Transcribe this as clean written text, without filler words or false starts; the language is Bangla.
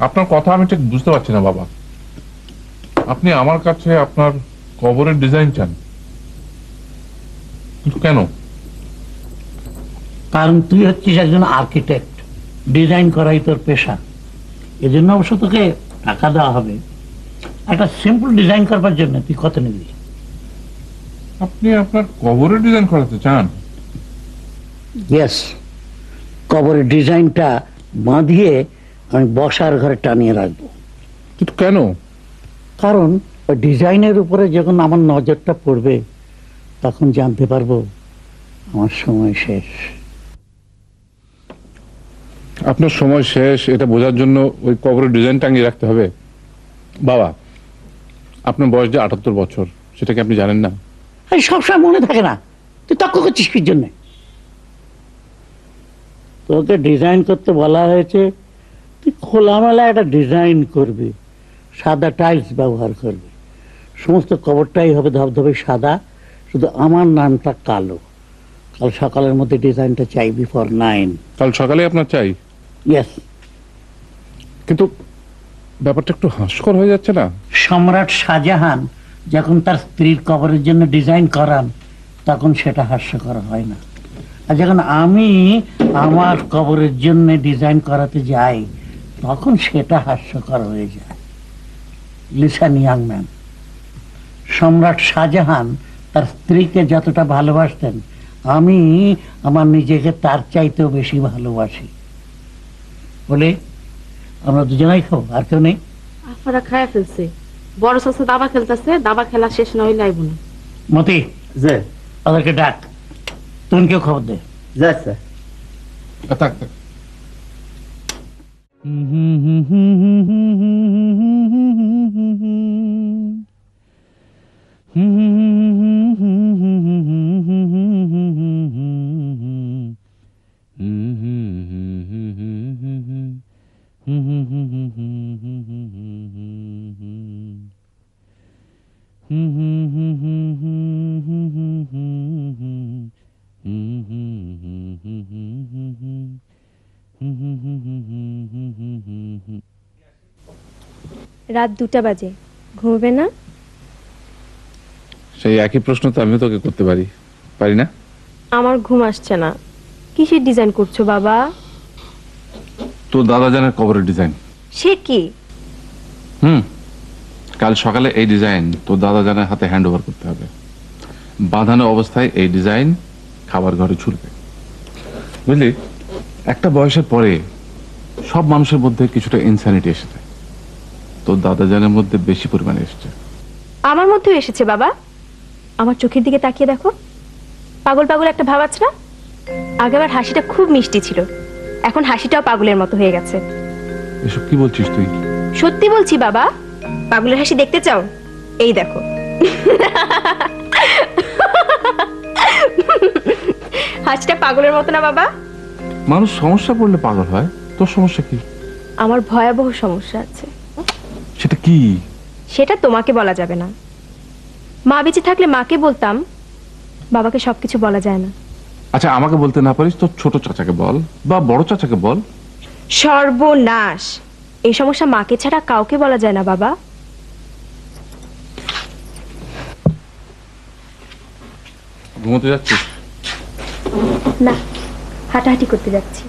আপনার কথা আমি ঠিক বুঝতে পারছি না বাবা। আপনি আমার কাছে আপনার কবরের ডিজাইন চান, কিন্তু কেন? কারণ তুই হচ্ছিস একজন আর্কিটেক্ট, ডিজাইন করাই তোর পেশা। এজন্য অবশ্য তোকে টাকা দেওয়া হবে। একটা সিম্পল ডিজাইন করবার জন্য তুই কত নিবি? আপনি আপনার কবরের ডিজাইন করাতে চান? ইয়েস, কবরের ডিজাইনটা বাঁধিয়ে আমি বসার ঘরে টানিয়ে রাখবো। কিন্তু কেন? কারণ ওই ডিজাইনের উপরে যখন আমার নজরটা পড়বে তখন জানতে পারবো আমার সময় শেষ। আপনার সময় শেষ এটা বোঝার জন্য ওই কবরের ডিজাইন টাঙিয়ে রাখতে হবে? বাবা, আপনার বয়স যে ৭৮ বছর, সেটা কি আপনি জানেন না? এই সবসময় মনে থাকে না, তুই তক্ক করছিস কি জন্যে? তোকে ডিজাইন করতে বলা হয়েছে, তুই খোলামেলা একটা ডিজাইন করবি, সাদা টাইলস ব্যবহার করবি, সমস্ত কবরটাই হবে ধবধবে সাদা, শুধু আমার নামটা কালো। কাল সকালের মধ্যে ডিজাইনটা চাই, বিফোর 9। কাল সকালে আপনার চাই? ইয়েস। কিন্তু ব্যাপারটা একটু হাস্যকর হয়ে যাচ্ছে না? সম্রাট শাহজাহান যখন তার স্ত্রীর কবরের জন্য ডিজাইন করান তখন সেটা হাস্যকর হয় না, আর যখন আমি আমার কবরের জন্য ডিজাইন করাতে যাই তখন সেটা হাস্যকর হয়ে যায়। লিসেন ইয়াং ম্যান, সম্রাট শাহজাহান তার স্ত্রীকে যতটা ভালোবাসতেন আমি আমার নিজেকে তার চাইতেও বেশি ভালোবাসি। বলে আমরা দুজনেই খাবো, আর কেউ নেই? আপনারা খায়া ফেলছে, বড় চাচা দাবা খেলতেছে, দাবা খেলা শেষ না হইলে আইব না। মতি, যে ওদেরকে ডাক, তুমি কেউ খবর দে। যা স্যার। থাক থাক। রাত 2টা বাজে, ঘুমবে না? সেই একই প্রশ্ন তো আমিও তোকে করতে পারি, পারি না? আমার ঘুম আসছে না। কিসের ডিজাইন করছো বাবা? তোর দাদা জানের কবরের ডিজাইন। সে কি? কাল সকালে এই ডিজাইন তোর দাদা জানের হাতে হ্যান্ড ওভার করতে হবে। বাঁধানো অবস্থায় এই ডিজাইন খাবার ঘরে ছুটবে, বুঝলি? একটা বয়সের পরে সব মানুষের মধ্যে কিছুটা ইনস্যানিটি এসে যায়। তোর দাদা জানের মধ্যে বেশি পরিমাণে এসছে। আমার মধ্যেও এসেছে বাবা। আমার চোখের দিকে তাকিয়ে দেখো, পাগল পাগল একটা ভাব আছে না? আগেবার হাসিটা খুব মিষ্টি ছিল, এখন হাসিটাও পাগলের মতো হয়ে গেছে। এসব কি বলছিস তুই? সত্যি বলছি বাবা। পাগলের হাসি দেখতে চাও? এই দেখো। হাসিটা পাগলের মতো না বাবা? মানুষ সমস্যা পড়লে পাগল হয়, তোর সমস্যা কি? আমার ভয়াবহ সমস্যা আছে। সেটা কি? সেটা তোমাকে বলা যাবে না। মা বেঁচে থাকলে মাকে বলতাম, বাবাকে সবকিছু বলা যায় না। আচ্ছা, আমাকে বলতে না পারিস তোর ছোট চাচাকে বল, বা বড় চাচাকে বল। সর্বনাশ! এই সমস্যা মাকে ছাড়া কাউকে বলা যায় না বাবা। ঘুমোতে যাচ্ছিস? না, হাঁটাহাঁটি করতে যাচ্ছি।